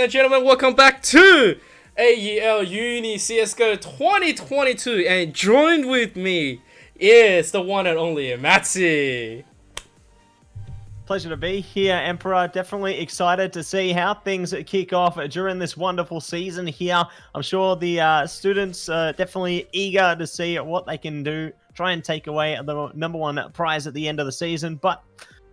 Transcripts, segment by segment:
and gentlemen, welcome back to AEL Uni CSGO 2022, and joined with me is the one and only Matty. Pleasure to be here, Emperor. Definitely excited to see how things kick off during this wonderful season here. I'm sure the students are definitely eager to see what they can do, try and take away the #1 prize at the end of the season, but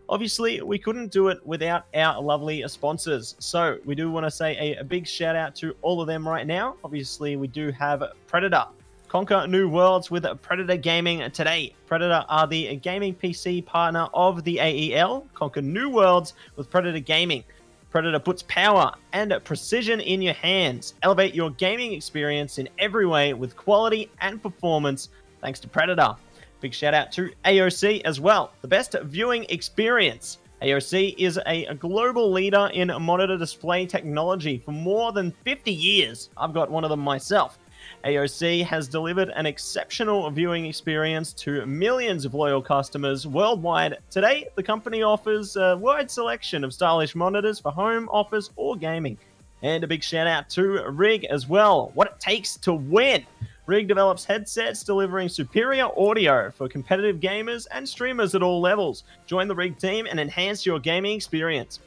obviously, we couldn't do it without our lovely sponsors. So we do want to say a big shout out to all of them right now. Obviously, we do have Predator. Conquer new worlds with Predator Gaming today. Predator are the gaming PC partner of the AEL. Conquer new worlds with Predator Gaming. Predator puts power and precision in your hands. Elevate your gaming experience in every way with quality and performance thanks to Predator. Big shout out to AOC as well, the best viewing experience. AOC is a global leader in monitor display technology for more than 50 years. I've got one of them myself. AOC has delivered an exceptional viewing experience to millions of loyal customers worldwide. Today, the company offers a wide selection of stylish monitors for home, office, or gaming. And a big shout out to Rig as well. What it takes to win. Rig develops headsets delivering superior audio for competitive gamers and streamers at all levels. Join the Rig team and enhance your gaming experience.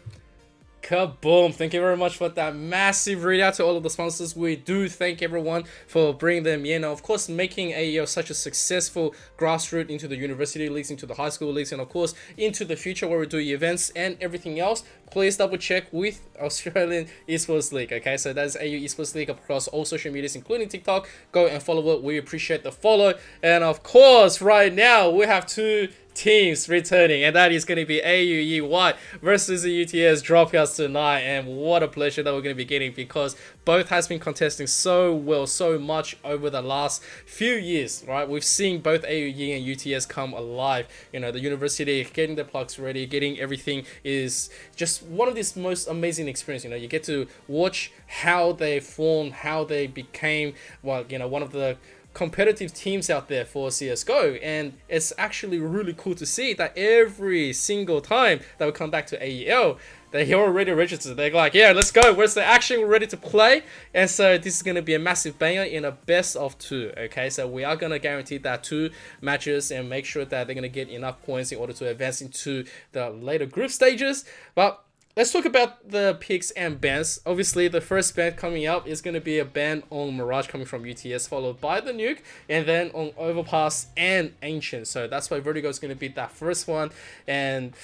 Kaboom! Thank you very much for that massive readout to all of the sponsors. We do thank everyone for bringing them in. Of course, making AEL such a successful grassroots into the university leagues, into the high school leagues, and of course into the future where we do events and everything else. Please double check with Australian Esports League. Okay, so that's AUE Esports League across all social medias, including TikTok. Go and follow it. We appreciate the follow. And of course, right now we have two teams returning, and that is going to be AUE White versus the UTS dropoUTS tonight. And what a pleasure that we're going to be getting, because both has been contesting so well, so much over the last few years, right? We've seen both AUE and UTS come alive. You know, the university getting the plugs ready, getting everything is just one of these most amazing experience. You know, you get to watch how they formed, how they became, well, you know, one of the competitive teams out there for CSGO, and it's actually really cool to see that every single time that we come back to AEL, they're already registered. They're like, yeah, let's go. Where's the action? We're ready to play. And so this is going to be a massive banger in a best of 2. Okay, so we are going to guarantee that 2 matches and make sure that they're going to get enough points in order to advance into the later group stages. But let's talk about the picks and bans. Obviously, the first ban coming up is going to be a ban on Mirage coming from UTS, followed by the Nuke, and then on Overpass and Ancient. So that's why Vertigo is going to be that first one. And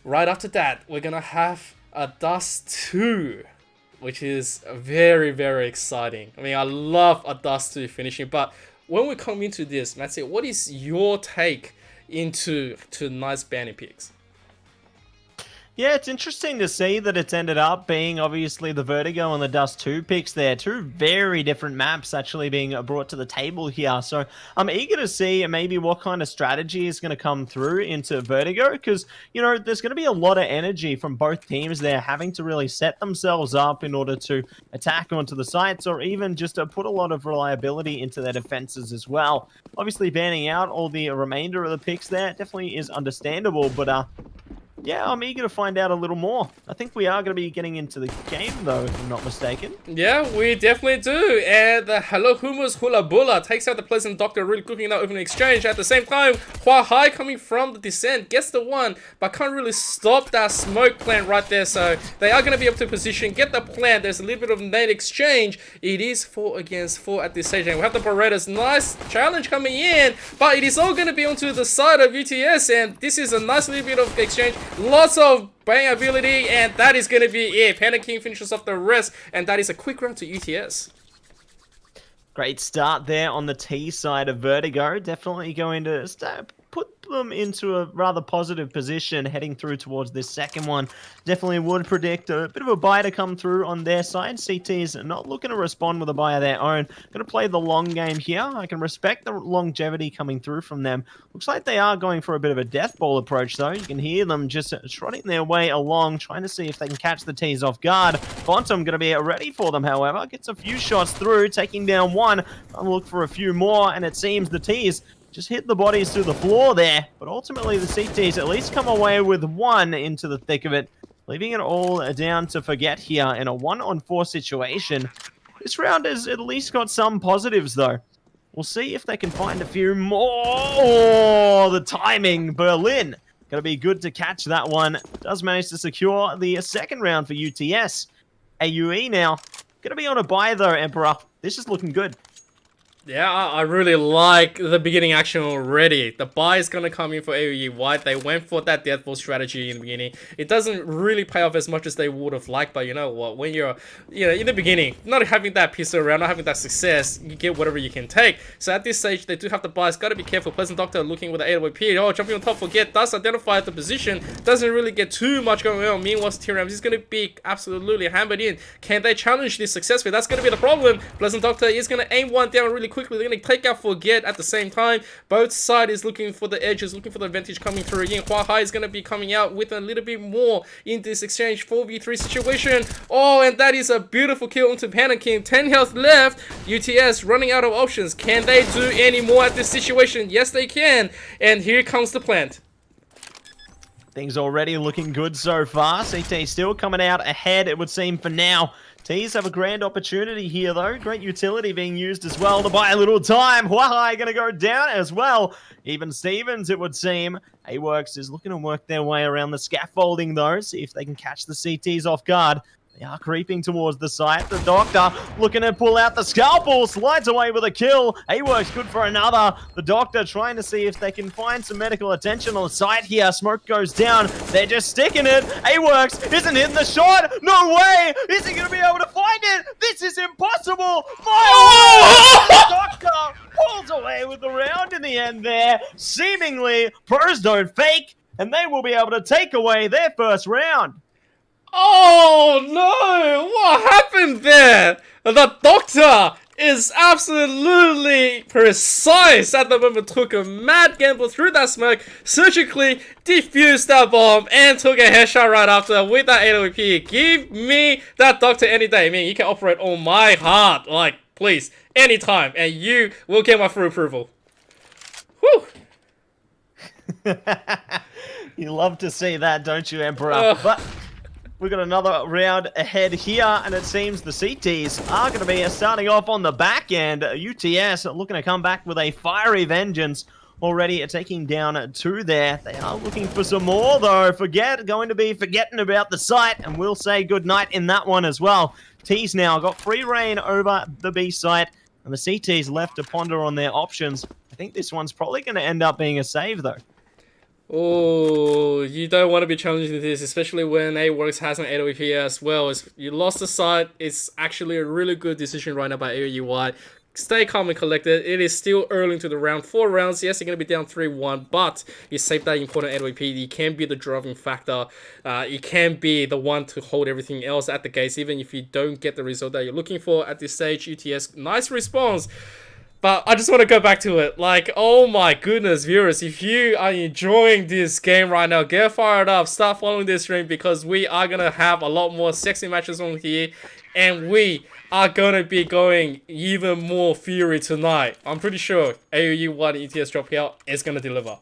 right after that, we're going to have a Dust 2, which is very, very exciting. I mean, I love a Dust 2 finishing. But when we come into this, Matty, what is your take into tonight's banning picks? Yeah, it's interesting to see that it's ended up being obviously the Vertigo and the Dust 2 picks there. 2 very different maps actually being brought to the table here. So I'm eager to see maybe what kind of strategy is going to come through into Vertigo, because, you know, there's going to be a lot of energy from both teams there having to really set themselves up in order to attack onto the sites, or even just to put a lot of reliability into their defenses as well. Obviously banning out all the remainder of the picks there definitely is understandable, but yeah, I'm eager to find out a little more. I think we are going to be getting into the game, though, if I'm not mistaken. Yeah, we definitely do. And the Hello Humus Hula Bula takes out the Pleasant Doctor, really cooking out open exchange. At the same time, Hua Hai coming from the descent gets the one, but can't really stop that smoke plant right there. So they are going to be able to position, get the plant. There's a little bit of nade exchange. It is 4 against 4 at this stage. And we have the Berettas. Nice challenge coming in, but it is all going to be onto the side of UTS. And this is a nice little bit of exchange. Lots of bang ability, and that is going to be it. Panda King finishes off the rest, and that is a quick round to UTS. Great start there on the T side of Vertigo. Definitely going to put them into a rather positive position heading through towards this second one. Definitely would predict a bit of a buy to come through on their side. CT is not looking to respond with a buy of their own. Going to play the long game here. I can respect the longevity coming through from them. Looks like they are going for a bit of a death ball approach, though. You can hear them just trotting their way along, trying to see if they can catch the T's off guard. Phantom going to be ready for them, however. Gets a few shots through, taking down one. I'll look for a few more, and it seems the T's just hit the bodies to the floor there. But ultimately, the CTs at least come away with one into the thick of it. leaving it all down to Forget here in a 1-on-4 situation. This round has at least got some positives, though. We'll see if they can find a few more. Oh, the timing. Berlin. Going to be good to catch that one. Does manage to secure the second round for UTS. AUE now. Going to be on a bye, though, Emperor. This is looking good. Yeah, I really like the beginning action already. The buy is going to come in for AUE White. They went for that deathball strategy in the beginning. It doesn't really pay off as much as they would have liked, but you know what? When you're, in the beginning, not having that pistol around, not having that success, you get whatever you can take. So at this stage, they do have the buys. Got to be careful. Pleasant Doctor looking with the AWP. Oh, jumping on top, Forget does identify the position. Doesn't really get too much going on. Meanwhile, T-Rams is going to be absolutely hammered in. Can they challenge this successfully? That's going to be the problem. Pleasant Doctor is going to aim one down really quickly. They're going to take out Forget at the same time. Both sides is looking for the edges, looking for the advantage coming through. Again, Huahai is going to be coming out with a little bit more in this exchange 4v3 situation. Oh, and that is a beautiful kill onto Panicking. 10 health left. UTS running out of options. Can they do any more at this situation? Yes, they can. And here comes the plant. Things already looking good so far. CT still coming out ahead, it would seem, for now. Tees have a grand opportunity here, though. Great utility being used as well to buy a little time. Huahai going to go down as well. Even Stevens, it would seem. AWorks is looking to work their way around the scaffolding, though. See if they can catch the CTs off guard. They are creeping towards the site. The Doctor looking to pull out the scalpel. Slides away with a kill. AWorks good for another. The Doctor trying to see if they can find some medical attention on the site here. Smoke goes down. They're just sticking it. AWorks isn't hitting the shot. No way. Is he going to be able to find it? This is impossible. The Doctor pulls away with the round in the end there. Seemingly, pros don't fake, and they will be able to take away their first round. Oh no! What happened there? The Doctor is absolutely precise at the moment. Took a mad gamble through that smoke, surgically defused that bomb, and took a headshot right after with that AWP. Give me that Doctor any day. I mean, you can operate on my heart, like, please, anytime, and you will get my full approval. Whew! You love to see that, don't you, Emperor? But we've got another round ahead here, and it seems the CTs are going to be starting off on the back end. UTS looking to come back with a fiery vengeance. Already taking down 2 there. They are looking for some more, though. Going to be forgetting about the site, and we'll say goodnight in that one as well. T's now got free reign over the B site, and the CTs left to ponder on their options. I think this one's probably going to end up being a save, though. Oh, you don't want to be challenging this, especially when AWorks has an AWP as well. You lost the side. It's actually a really good decision right now by AUE White. Stay calm and collected. It is still early into the round. 4 rounds. Yes, you're going to be down 3-1, but you saved that important AWP. You can be the driving factor. You can be the one to hold everything else at the gates, even if you don't get the result that you're looking for at this stage. UTS, nice response. But I just want to go back to it. Like, oh my goodness, viewers, if you are enjoying this game right now, get fired up. Start following this stream because we are going to have a lot more sexy matches on here. And we are going to be going even more fury tonight. I'm pretty sure AUE White ETS dropout is going to deliver.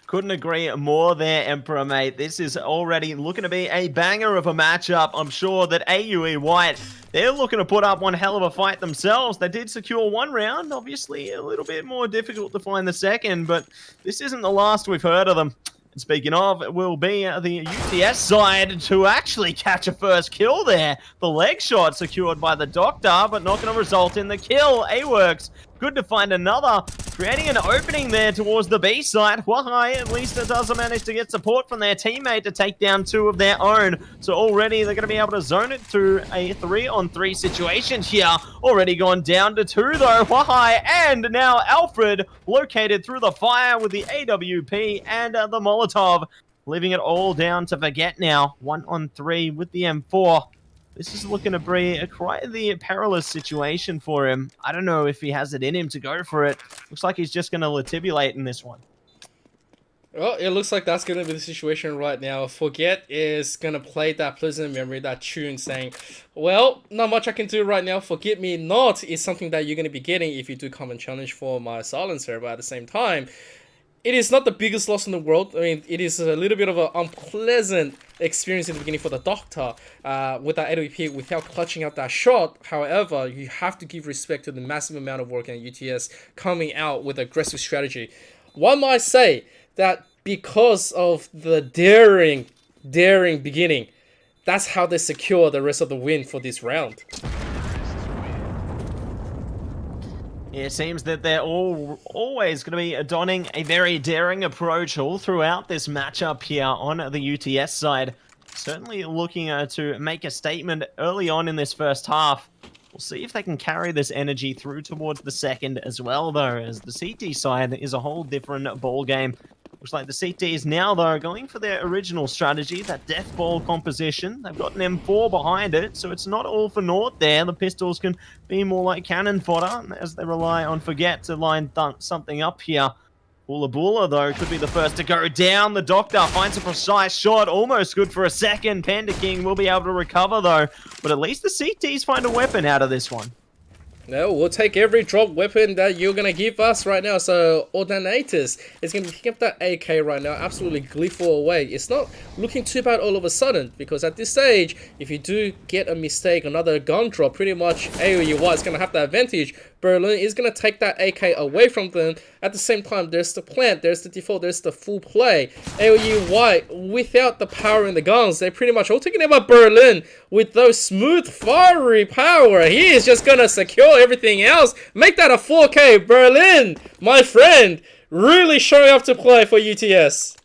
Couldn't agree more there, Emperor, mate. This is already looking to be a banger of a matchup. I'm sure that AUE White, they're looking to put up one hell of a fight themselves. They did secure 1 round. Obviously, a little bit more difficult to find the second, but this isn't the last we've heard of them. And speaking of, it will be the UTS side to actually catch a first kill there. The leg shot secured by the Doctor, but not going to result in the kill. AWorks, good to find another, creating an opening there towards the B side. Huahai at least does manage to get support from their teammate to take down 2 of their own. So already they're going to be able to zone it to a 3-on-3 situation here. Already gone down to 2 though. Huahai and now Alfred located through the fire with the AWP and the Molotov. Leaving it all down to Forget now. 1-on-3 with the M4. This is looking to be quite the perilous situation for him. I don't know if he has it in him to go for it. Looks like he's just going to latibulate in this one. Well, it looks like that's going to be the situation right now. Forget is going to play that pleasant memory, that tune saying, well, not much I can do right now. Forget me not is something that you're going to be getting if you do come and challenge for my silencer. But at the same time, it is not the biggest loss in the world. I mean, it is a little bit of an unpleasant experience in the beginning for the Doctor with that AWP without clutching out that shot. However, you have to give respect to the massive amount of work in UTS coming out with aggressive strategy. One might say that because of the daring beginning, that's how they secure the rest of the win for this round. It seems that they're always going to be donning a very daring approach all throughout this matchup here on the UTS side. Certainly looking to make a statement early on in this first half. We'll see if they can carry this energy through towards the second as well, though, as the CT side is a whole different ball game. Looks like the CTs now, though, going for their original strategy, that death ball composition. They've got an M4 behind it, so it's not all for naught there. The pistols can be more like cannon fodder as they rely on Forget to line something up here. Bula, though, could be the first to go down. The Doctor finds a precise shot, almost good for a second. Panda King will be able to recover, though, but at least the CTs find a weapon out of this one. No, we'll take every drop weapon that you're going to give us right now. So, Ordinatus is going to pick up that AK right now. Absolutely gleeful away. It's not looking too bad all of a sudden. Because at this stage, if you do get a mistake, another gun drop, pretty much AUE White is going to have the advantage. Berlin is going to take that AK away from them. At the same time, there's the plant, there's the default, there's the full play. AOE White, without the power in the guns, they're pretty much all taking about Berlin with those smooth, fiery power. He is just going to secure everything else. Make that a 4K. Berlin, my friend, really showing up to play for UTS.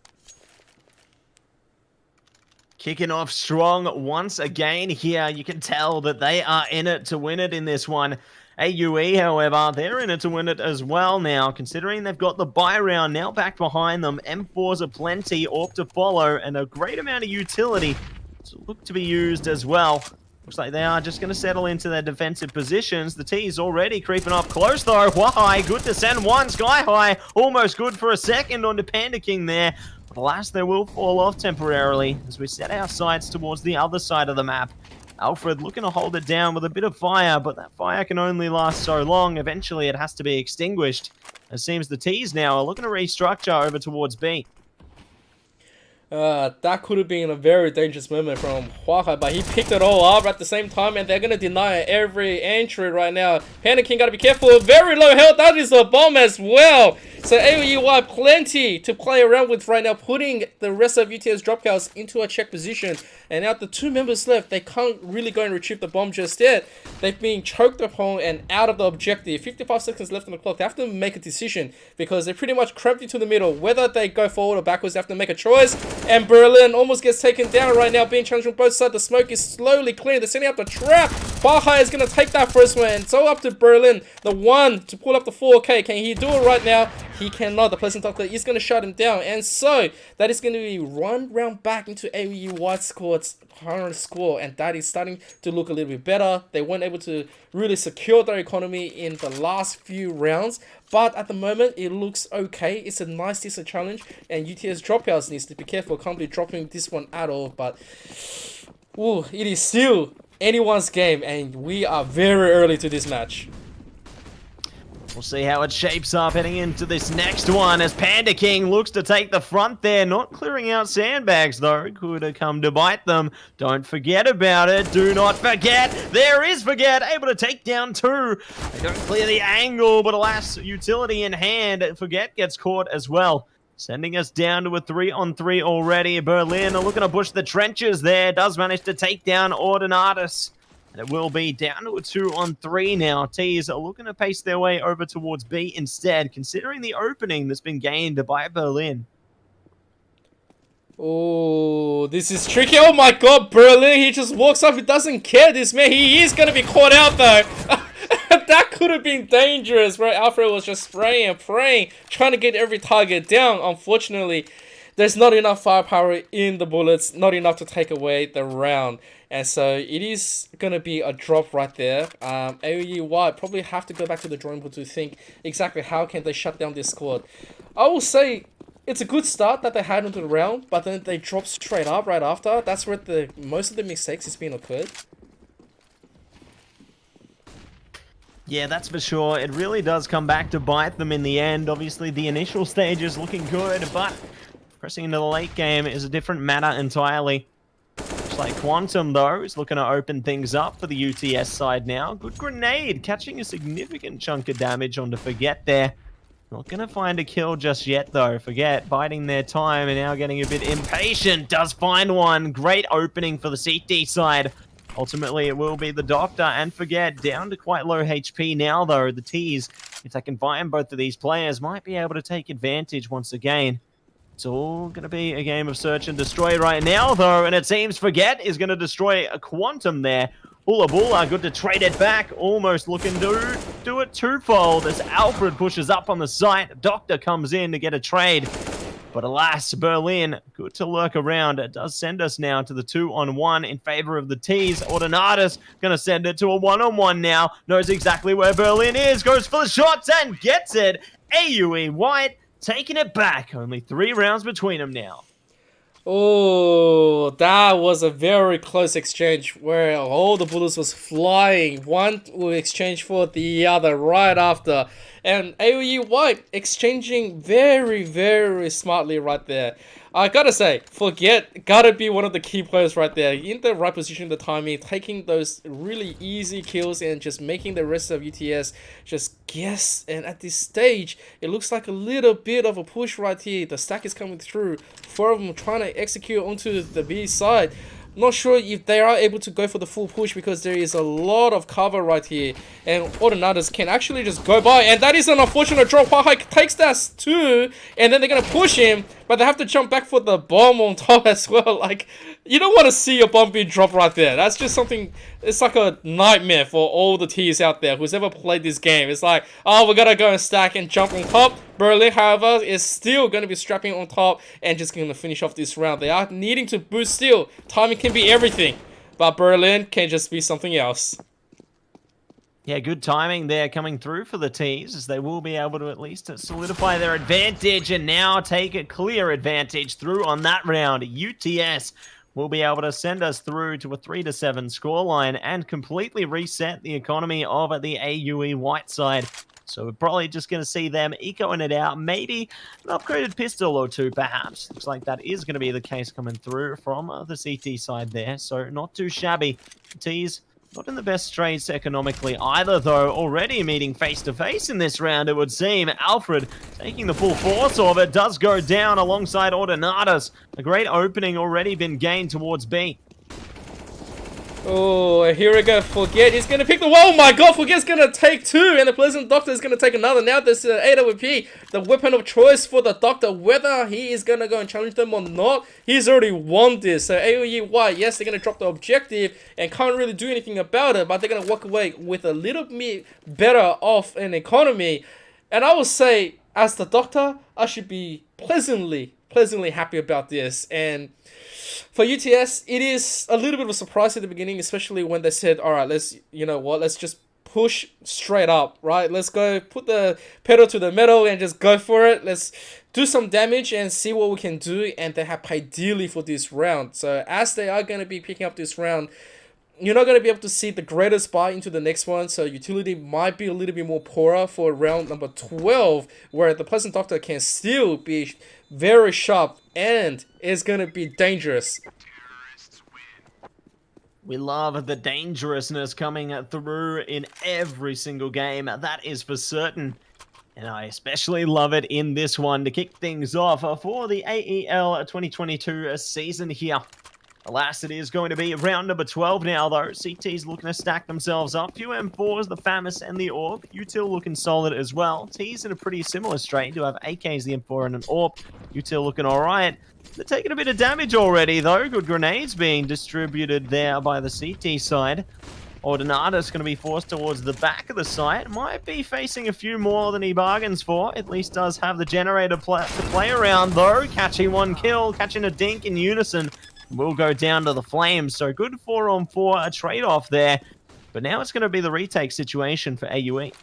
Kicking off strong once again here. You can tell that they are in it to win it in this one. AUE, however, they're in it to win it as well now, considering they've got the buy round now back behind them. M4s are plenty, AWP to follow, and a great amount of utility to look to be used as well. Looks like they are just going to settle into their defensive positions. The T's already creeping up close, though. Why? Good to send one. Sky High, almost good for a second onto Panda King there. But alas, they will fall off temporarily as we set our sights towards the other side of the map. Alfred looking to hold it down with a bit of fire, but that fire can only last so long. Eventually, it has to be extinguished. It seems the T's now are looking to restructure over towards B. That could have been a very dangerous moment from Huahai, but he picked it all up at the same time, and they're going to deny every entry right now. Panda King got to be careful. Very low health. That is a bomb as well. So AOE White plenty to play around with right now, putting the rest of UTS drop cows into a check position. And now the two members left, they can't really go and retrieve the bomb just yet. They've been choked upon and out of the objective. 55 seconds left on the clock. They have to make a decision because they're pretty much cramped into the middle. Whether they go forward or backwards, they have to make a choice. And Berlin almost gets taken down right now, being challenged from both sides. The smoke is slowly clearing. They're setting up the trap. Huahai is going to take that first one. And so up to Berlin, the one to pull up the 4K. Can he do it right now? He cannot. The Pleasant Doctor is going to shut him down. And so that is going to be one round back into AUE White's current score. And that is starting to look a little bit better. They weren't able to really secure their economy in the last few rounds. But at the moment, it looks okay. It's a nice, decent challenge. And UTS dropouts needs to be careful. Can't be dropping this one at all. But ooh, it is still anyone's game. And we are very early to this match. We'll see how it shapes up heading into this next one as Panda King looks to take the front there. Not clearing out sandbags, though. Could have come to bite them. Don't forget about it. Do not forget. There is Forget. Able to take down two. They don't clear the angle, but alas, utility in hand. Forget gets caught as well. Sending us down to a 3-on-3 already. Berlin are looking to push the trenches there. Does manage to take down Ordinatus. And it will be down to a 2-on-3 now. T's are looking to pace their way over towards B instead, considering the opening that's been gained by Berlin. Oh, this is tricky. Oh my god, Berlin, he just walks up. He doesn't care, this man. He is going to be caught out, though. That could have been dangerous, right? Alfred was just spraying and praying, trying to get every target down. Unfortunately, there's not enough firepower in the bullets, not enough to take away the round. And so it is going to be a drop right there. AOE White probably have to go back to the drawing board to think exactly how can they shut down this squad. I will say it's a good start that they had into the round, but then they drop straight up right after. That's where most of the mistakes is being occurred. Yeah, that's for sure. It really does come back to bite them in the end. Obviously, the initial stage is looking good, but pressing into the late game is a different matter entirely. Looks like Quantum, though, is looking to open things up for the UTS side now. Good grenade, catching a significant chunk of damage onto Forget there. Not going to find a kill just yet, though. Forget biding their time and now getting a bit impatient. Does find one. Great opening for the CT side. Ultimately, it will be the Doctor and Forget down to quite low HP now, though. The T's, if they can find both of these players, might be able to take advantage once again. It's all going to be a game of search and destroy right now, though, and it seems Forget is going to destroy a Quantum there. Bula Bula, good to trade it back. Almost looking to do it twofold as Alfred pushes up on the site. Doctor comes in to get a trade. But alas, Berlin, good to lurk around. It does send us now to the 2-on-1 in favor of the T's. Ordinatus going to send it to a 1-on-1 now. Knows exactly where Berlin is. Goes for the shots and gets it. AUE White taking it back. Only 3 rounds between them now. Oh, that was a very close exchange where all the bullets was flying. One will exchange for the other right after. And AOE White exchanging very, very smartly right there. I gotta say, Forget gotta be one of the key players right there. In the right position, the timing, taking those really easy kills and just making the rest of UTS just guess. And at this stage, it looks like a little bit of a push right here. The stack is coming through. 4 of them trying to execute onto the B side. Not sure if they are able to go for the full push because there is a lot of cover right here. And Ordinatus can actually just go by. And that is an unfortunate drop. Hike takes that too. And then they're going to push him. But they have to jump back for the bomb on top as well. Like, you don't want to see a bomb being dropped right there. That's just something, it's like a nightmare for all the T's out there who's ever played this game. It's like, oh, we're going to go and stack and jump on top. Berlin, however, is still going to be strapping on top and just going to finish off this round. They are needing to boost still. Timing can be everything. But Berlin can just be something else. Yeah, good timing there coming through for the T's as they will be able to at least solidify their advantage and now take a clear advantage through on that round. UTS will be able to send us through to a 3-7 scoreline and completely reset the economy of the AUE White side. So we're probably just going to see them ecoing it out. Maybe an upgraded pistol or two, perhaps. Looks like that is going to be the case coming through from the CT side there. So not too shabby. T's not in the best trades economically either, though. Already meeting face-to-face in this round, it would seem. Alfred taking the full force of it. Does go down alongside Ordinatus. A great opening already been gained towards B. Oh, here we go. Forget. He's going to pick the... Oh my god, Forget's going to take 2. And the Pleasant Doctor is going to take another. Now this AWP, the weapon of choice for the Doctor. Whether he is going to go and challenge them or not, he's already won this. So AOE White, yes, they're going to drop the objective and can't really do anything about it. But they're going to walk away with a little bit better off an economy. And I would say, as the Doctor, I should be pleasantly happy about this. And for UTS, it is a little bit of a surprise at the beginning, especially when they said, all right, let's just push straight up, right? Let's go put the pedal to the metal and just go for it. Let's do some damage and see what we can do. And they have paid dearly for this round. So as they are going to be picking up this round, you're not going to be able to see the greatest buy into the next one. So utility might be a little bit more poorer for round number 12, where the Pleasant Doctor can still be very sharp and is going to be dangerous. We love the dangerousness coming through in every single game. That is for certain. And I especially love it in this one to kick things off for the AEL 2022 season here. Alas, it is going to be round number 12 now, though. CT's looking to stack themselves up. Few M4s, the FAMAS and the AURP. Util looking solid as well. T's in a pretty similar straight. Do have AKs, the M4, and an AURP. Util looking all right. They're taking a bit of damage already, though. Good grenades being distributed there by the CT side. Ordinatus going to be forced towards the back of the site. Might be facing a few more than he bargains for. At least does have the generator to play around, though. Catching one kill, catching a dink in unison. Will go down to the flames. So good 4-on-4 a trade-off there. But now it's going to be the retake situation for AUE.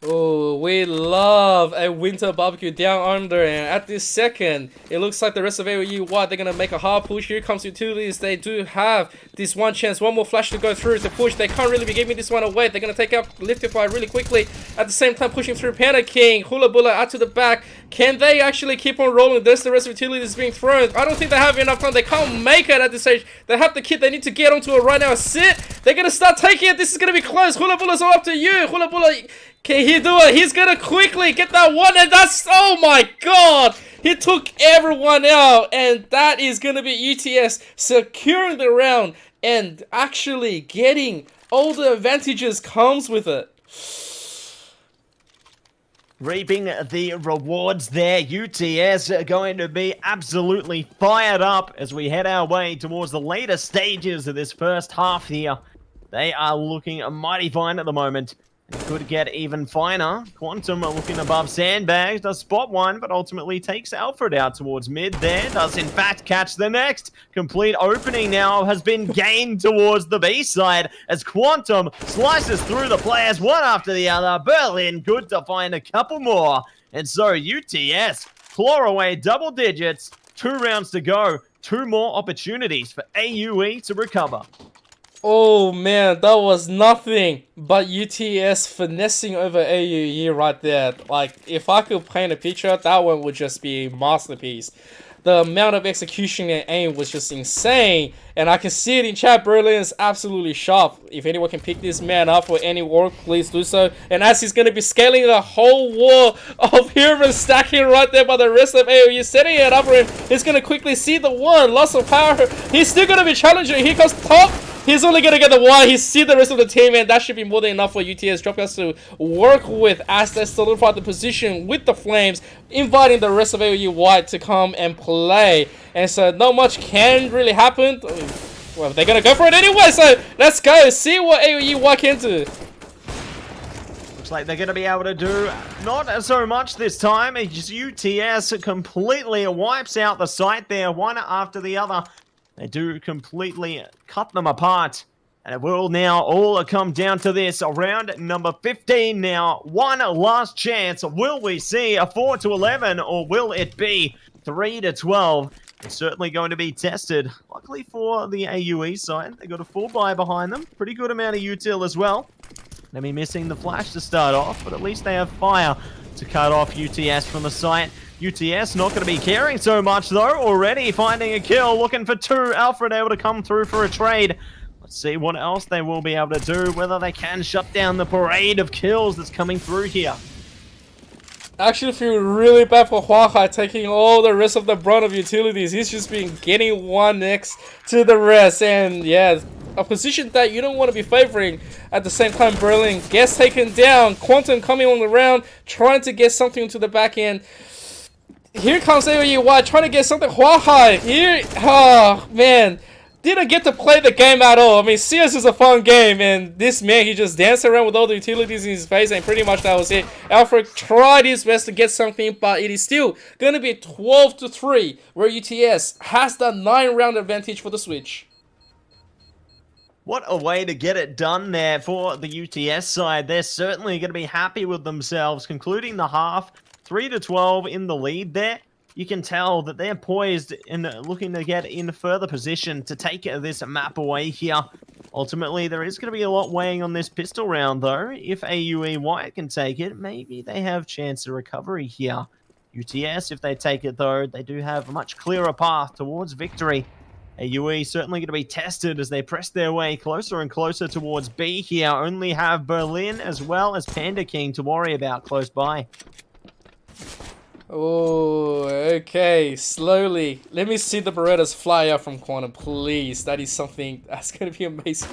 Oh, we love a winter barbecue down under, and at this second, it looks like the rest of AOE White, they're gonna make a hard push. Here comes Utilities. They do have this one chance, one more flash to go through to push. They can't really be giving this one away. They're gonna take out Liftify really quickly. At the same time, pushing through Panda King, Hula Bula out to the back. Can they actually keep on rolling this? The rest of Utilities being thrown. I don't think they have enough time. They can't make it at this stage. They have the kit. They need to get onto it right now. Sit. They're gonna start taking it. This is gonna be close. Hula Bula's all up to you. Hula Bula. Can he do it? He's gonna quickly get that one, and that's, oh my god! He took everyone out, and that is gonna be UTS securing the round and actually getting all the advantages comes with it. Reaping the rewards there. UTS are going to be absolutely fired up as we head our way towards the later stages of this first half here. They are looking mighty fine at the moment. Could get even finer. Quantum looking above Sandbags, does spot one, but ultimately takes Alfred out towards mid there. Does in fact catch the next. Complete opening now has been gained towards the B side as Quantum slices through the players one after the other. Berlin good to find a couple more. And so UTS claw away double digits. 2 rounds to go. 2 more opportunities for AUE to recover. Oh man, that was nothing but UTS finessing over AUE right there. Like, if I could paint a picture, that one would just be a masterpiece. The amount of execution and aim was just insane, and I can see it in chat. Berlin is absolutely sharp. If anyone can pick this man up for any work, please do so. And as he's going to be scaling the whole wall of humans stacking right there by the rest of AOE, setting it up for him, he's going to quickly see the one. Loss of power. He's still going to be challenging. Here comes top. He's only going to get the one. He sees the rest of the team, and that should be more than enough for UTS dropoUTS to work with as they solidify the position with the Flames, inviting the rest of AOE White to come and play. And so not much can really happen. Well, they're going to go for it anyway, so let's go see what AOE White can do. Looks like they're going to be able to do not so much this time. It's just UTS completely wipes out the site there, one after the other. They do completely cut them apart. And it will now all come down to this. Round number 15 now. One last chance. Will we see a 4-11 or will it be 3-12? It's certainly going to be tested. Luckily for the AUE side, they got a full buy behind them. Pretty good amount of util as well. They'll be missing the flash to start off, but at least they have fire to cut off UTS from the site. UTS not going to be caring so much though. Already finding a kill, looking for 2. Alfred able to come through for a trade. Let's see what else they will be able to do, whether they can shut down the parade of kills that's coming through here. I actually feel really bad for Huahai taking all the rest of the brunt of Utilities. He's just been getting one next to the rest, and yeah, a position that you don't want to be favoring. At the same time, Berlin gets taken down. Quantum coming on the round, trying to get something to the back end. Here comes AOE White trying to get something. Huahai here, oh man, didn't get to play the game at all. I mean, CS is a fun game, and this man, he just danced around with all the utilities in his face, and pretty much that was it. Alfred tried his best to get something, but it is still going to be 12-3, where UTS has the 9-round advantage for the Switch. What a way to get it done there for the UTS side. They're certainly going to be happy with themselves, concluding the half 3-12 in the lead there. You can tell that they're poised and looking to get in further position to take this map away here. Ultimately, there is going to be a lot weighing on this pistol round, though. If AUE White can take it, maybe they have chance of recovery here. UTS, if they take it, though, they do have a much clearer path towards victory. AUE certainly going to be tested as they press their way closer and closer towards B here. Only have Berlin as well as Panda King to worry about close by. Oh, okay, slowly. Let me see the Berettas fly out from Quantum, please. That is something that's going to be amazing.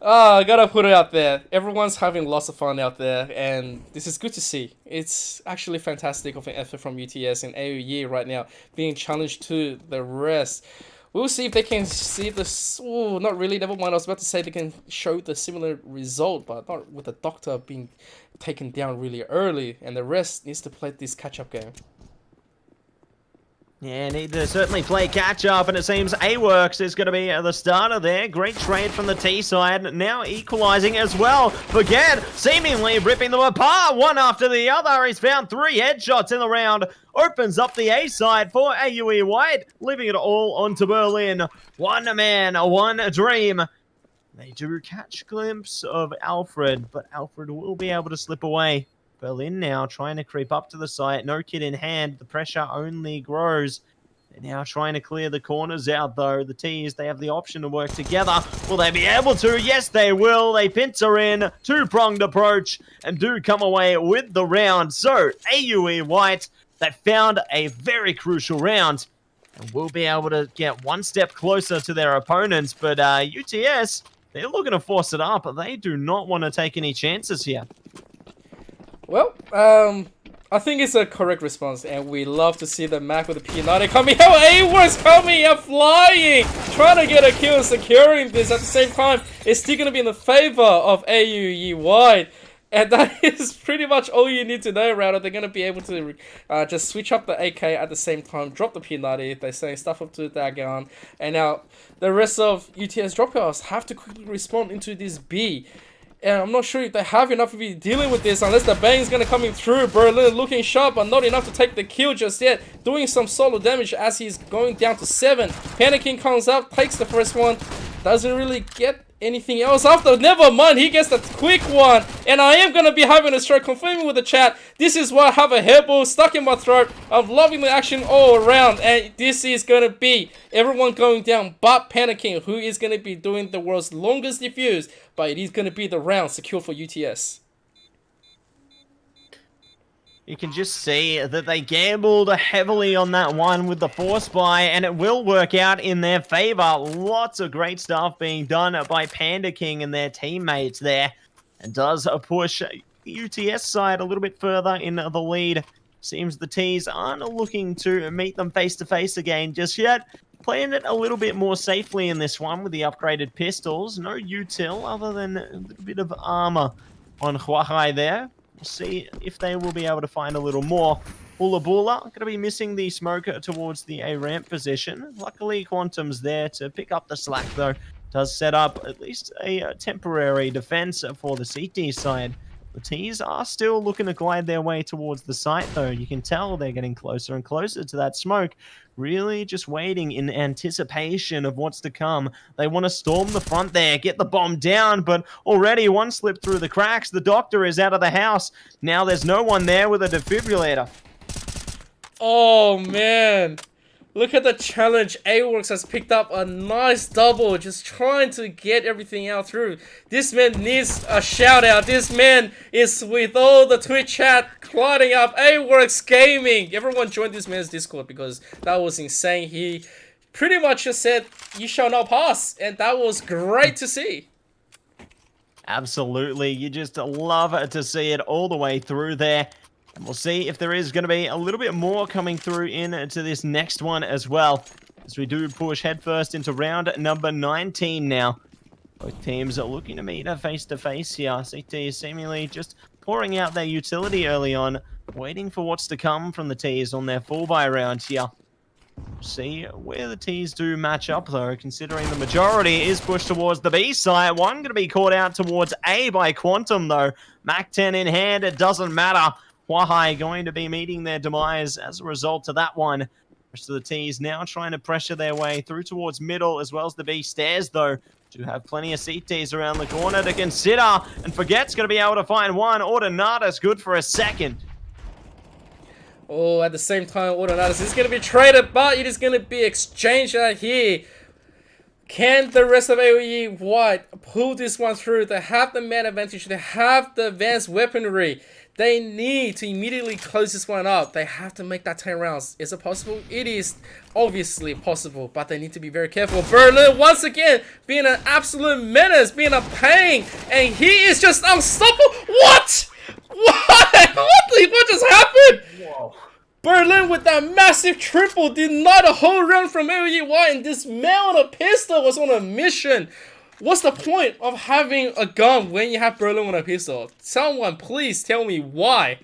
I gotta put it out there. Everyone's having lots of fun out there, and this is good to see. It's actually fantastic of an effort from UTS and AOE right now, being challenged to the rest. We'll see if they can see this. Oh, not really. Never mind. I was about to say they can show the similar result, but not with the Doctor being taken down really early, and the rest needs to play this catch-up game. Yeah, need to certainly play catch up, and it seems AWorks is going to be the starter there. Great trade from the T side, now equalizing as well. Forget, seemingly ripping them apart one after the other. He's found 3 headshots in the round, opens up the A side for AUE White, leaving it all onto Berlin. One man, one dream. They do catch a glimpse of Alfred, but Alfred will be able to slip away. Berlin now trying to creep up to the site. No kit in hand. The pressure only grows. They're now trying to clear the corners out, though. The T's, they have the option to work together. Will they be able to? Yes, they will. They pincer in. Two-pronged approach and do come away with the round. So, AUE White, they found a very crucial round and will be able to get one step closer to their opponents. But UTS, they're looking to force it up. They do not want to take any chances here. Well, I think it's a correct response, and we love to see the Mac with the P90 coming out. AWorks coming out, flying, trying to get a kill and securing this. At the same time, it's still going to be in the favor of AUE White. And that is pretty much all you need to know, Router. They're going to be able to just switch up the AK at the same time, drop the P90. They're saying stuff up to that gun. And now the rest of UTS dropouts have to quickly respond into this B. And I'm not sure if they have enough to be dealing with this unless the bang's going to come in through. Berlin looking sharp, but not enough to take the kill just yet. Doing some solo damage as he's going down to 7. Panicking comes up, takes the first one. Doesn't really get anything else after. Never mind, he gets the quick one. And I am going to be having a stroke, confirming with the chat. This is why I have a hairball stuck in my throat. I'm loving the action all around. And this is going to be everyone going down but Panicking, who is going to be doing the world's longest defuse. But it is going to be the round secure for UTS. You can just see that they gambled heavily on that one with the force buy, and it will work out in their favor. Lots of great stuff being done by Panda King and their teammates there, and does push the UTS side a little bit further in the lead. Seems the T's aren't looking to meet them face to face again just yet. Playing it a little bit more safely in this one with the upgraded pistols. No util other than a little bit of armor on Huahai there. We'll see if they will be able to find a little more. Bula Bula going to be missing the smoker towards the A ramp position. Luckily, Quantum's there to pick up the slack, though. Does set up at least a temporary defense for the CT side. The T's are still looking to glide their way towards the site, though. You can tell they're getting closer and closer to that smoke. Really just waiting in anticipation of what's to come. They want to storm the front there, get the bomb down, but already one slipped through the cracks. The doctor is out of the house. Now there's no one there with a defibrillator. Oh, man. Look at the challenge. AWorks has picked up a nice double, just trying to get everything out through. This man needs a shout out. This man is with all the Twitch chat climbing up. AWorks Gaming. Everyone joined this man's Discord because that was insane. He pretty much just said, "You shall not pass," and that was great to see. Absolutely. You just love to see it all the way through there. And we'll see if there is going to be a little bit more coming through into this next one as well. As we do push headfirst into round number 19 now. Both teams are looking to meet face-to-face here. CT is seemingly just pouring out their utility early on, waiting for what's to come from the T's on their full buy round here. We'll see where the T's do match up, though, considering the majority is pushed towards the B side. One going to be caught out towards A by Quantum, though. Mac 10 in hand, it doesn't matter. Huahai going to be meeting their demise as a result of that one. The rest of the T's now trying to pressure their way through towards middle as well as the B stairs, though. Do have plenty of CTs around the corner to consider. And Forget's going to be able to find one. Ordinata's good for a second. Oh, at the same time, Ordinatus is going to be traded, but it is going to be exchanged out here. Can the rest of AOE White pull this one through? They have the man advantage. They have the advanced weaponry. They need to immediately close this one up. They have to make that 10 rounds. Is it possible? It is obviously possible, but they need to be very careful. Berlin, once again, being an absolute menace, being a pain, and he is just unstoppable. What? What? What just happened? Whoa. Berlin with that massive triple denied a whole round from AOE White, and this man on a pistol was on a mission. What's the point of having a gun when you have Berlin on a pistol? Someone please tell me why.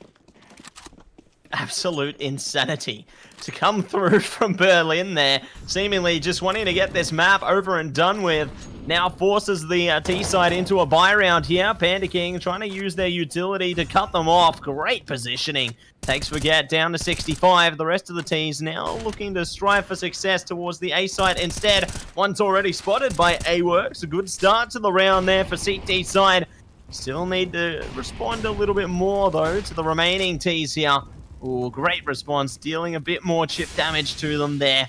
Absolute insanity to come through from Berlin there, seemingly just wanting to get this map over and done with. Now forces the T side into a buy round here. Panda King trying to use their utility to cut them off. Great positioning. Takes Forget down to 65. The rest of the T's now looking to strive for success towards the A side instead. One's already spotted by A-Works. A good start to the round there for CT side. Still need to respond a little bit more though to the remaining T's here. Ooh, great response, dealing a bit more chip damage to them there,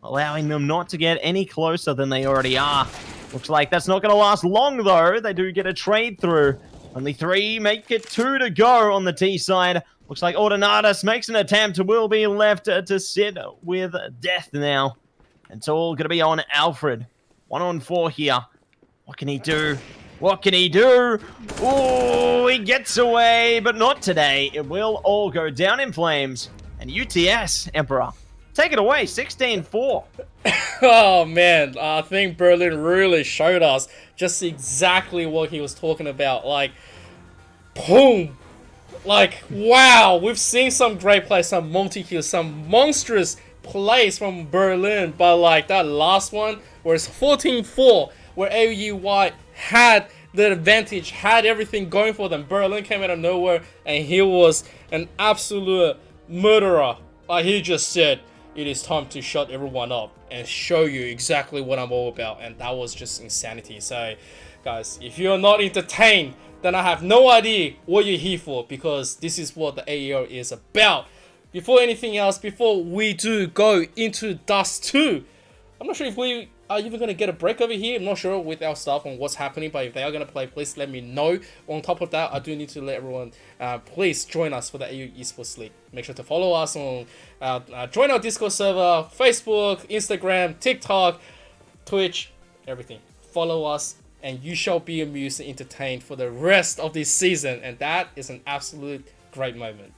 allowing them not to get any closer than they already are. Looks like that's not going to last long, though. They do get a trade through. Only 3, make it 2 to go on the T side. Looks like Ordinatus makes an attempt, will be left to sit with death now. It's all going to be on Alfred. 1-on-4 here. What can he do? What can he do? Oh, he gets away, but not today. It will all go down in flames. And UTS, Emperor, take it away, 16-4. Oh man, I think Berlin really showed us just exactly what he was talking about. Like, boom! Like, wow, we've seen some great plays, some multi-kills, some monstrous plays from Berlin, but like that last one, where it's 14-4, where AUE White had the advantage, had everything going for them. Berlin came out of nowhere, and he was an absolute murderer. Like, he just said, it is time to shut everyone up and show you exactly what I'm all about, and that was just insanity. So, guys, if you're not entertained, then I have no idea what you're here for, because this is what the AEL is about. Before anything else, before we do go into Dust 2, I'm not sure if we are even going to get a break over here. I'm not sure with our staff on what's happening, but if they are going to play, please let me know. On top of that, I do need to let everyone, please join us for the AUE Esports League. Make sure to follow us on, join our Discord server, Facebook, Instagram, TikTok, Twitch, everything. Follow us, and you shall be amused and entertained for the rest of this season, and that is an absolute great moment.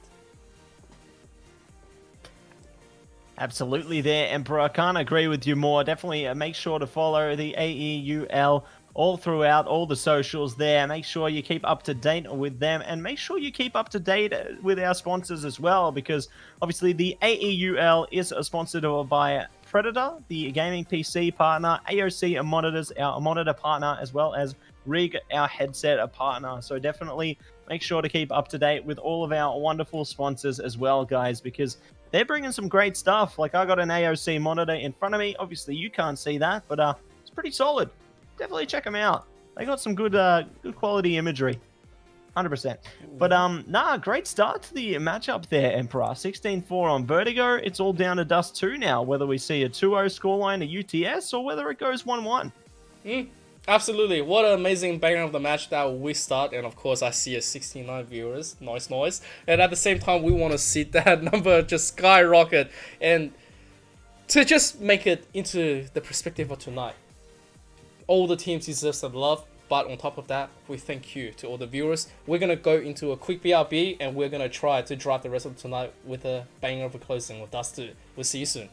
Absolutely there, Emperor. Can't agree with you more. Definitely make sure to follow the AEUL all throughout, all the socials there. Make sure you keep up to date with them, and make sure you keep up to date with our sponsors as well, because obviously the AEUL is sponsored by Predator, the gaming PC partner, AOC Monitors, our monitor partner, as well as Rig, our headset partner. So definitely make sure to keep up to date with all of our wonderful sponsors as well, guys, because they're bringing some great stuff. Like, I got an AOC monitor in front of me. Obviously, you can't see that, but it's pretty solid. Definitely check them out. They got some good good quality imagery. 100%. But, great start to the matchup there, Emperor. 16-4 on Vertigo. It's all down to Dust 2 now, whether we see a 2-0 scoreline to UTS or whether it goes 1-1. Absolutely. What an amazing background of the match that we start. And of course, I see a 69 viewers. Nice. And at the same time, we want to see that number just skyrocket. And to just make it into the perspective of tonight. All the teams deserve some love. But on top of that, we thank you to all the viewers. We're going to go into a quick BRB. And we're going to try to drive the rest of tonight with a banger of a closing with Dust 2. We'll see you soon.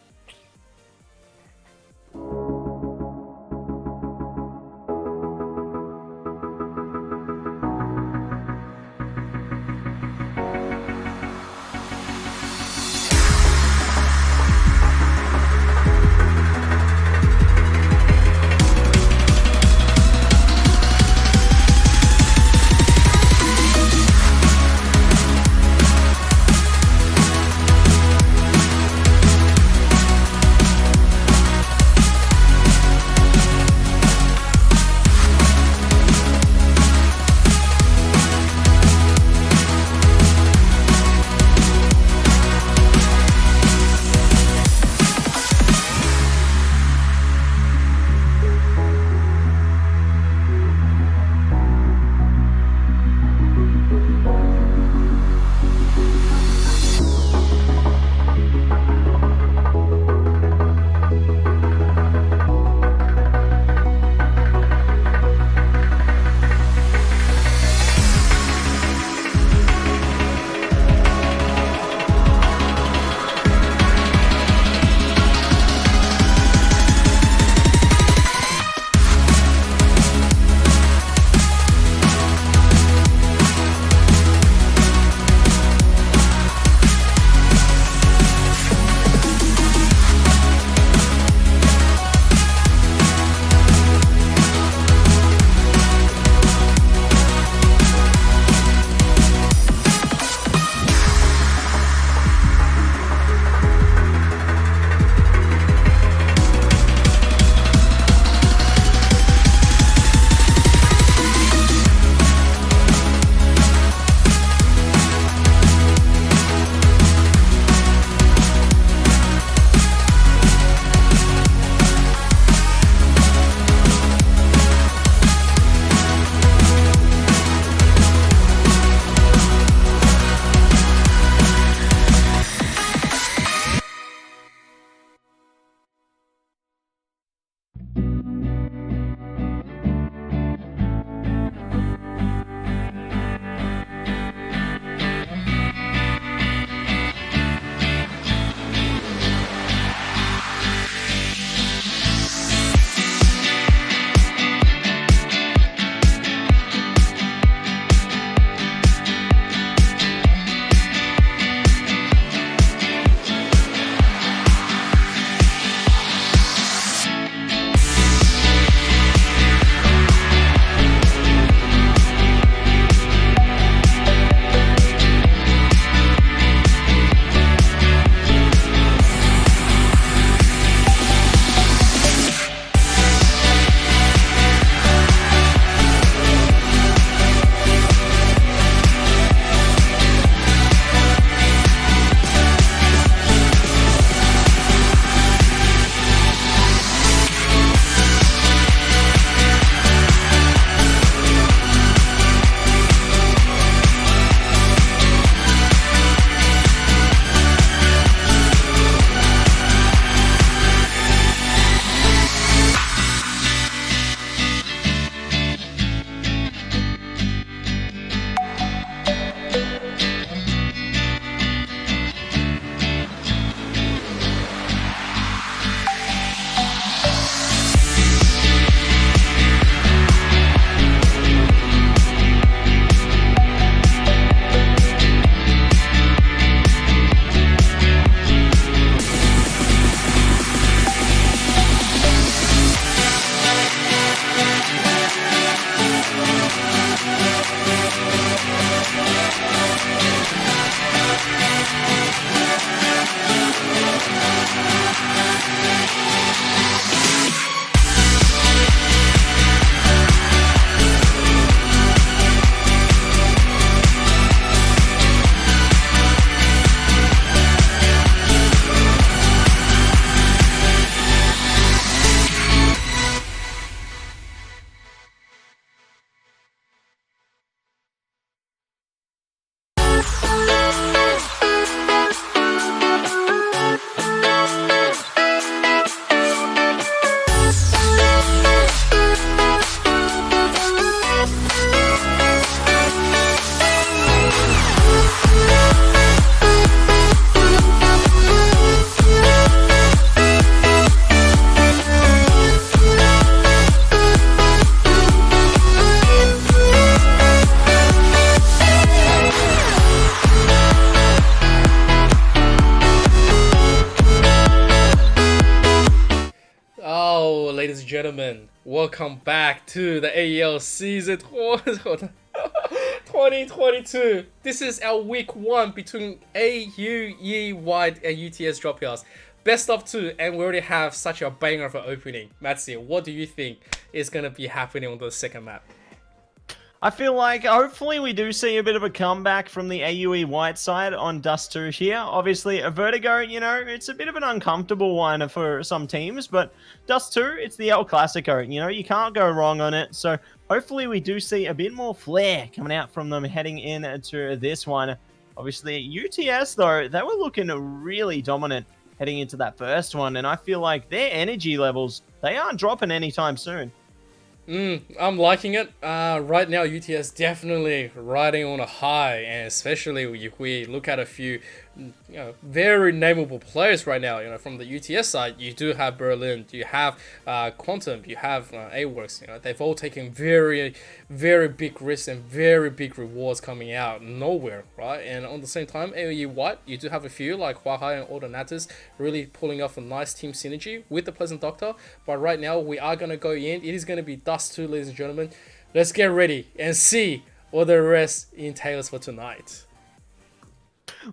Welcome back to the AEL season 2022. This is our week 1 between AUE White and UTS dropoUTS. Best of 2, and we already have such a banger of an opening. Matsi, what do you think is going to be happening on the second map? I feel like hopefully we do see a bit of a comeback from the AUE White side on Dust 2 here. Obviously, a Vertigo, you know, it's a bit of an uncomfortable one for some teams, but Dust 2, it's the El Clasico. You know, you can't go wrong on it. So hopefully we do see a bit more flair coming out from them heading into this one. Obviously, UTS, though, they were looking really dominant heading into that first one, and I feel like their energy levels, they aren't dropping anytime soon. I'm liking it. Right now, UTS definitely riding on a high, and especially if we look at a few, very nameable players right now. From the UTS side, you do have Berlin, you have Quantum, you have AWorks. They've all taken very, very big risks and very big rewards coming out nowhere, right? And on the same time, AOE White, you do have a few like Huahai and Autonatus really pulling off a nice team synergy with the Pleasant Doctor. But right now, we are gonna go in. It is gonna be Dust 2, ladies and gentlemen. Let's get ready and see what the rest entails for tonight.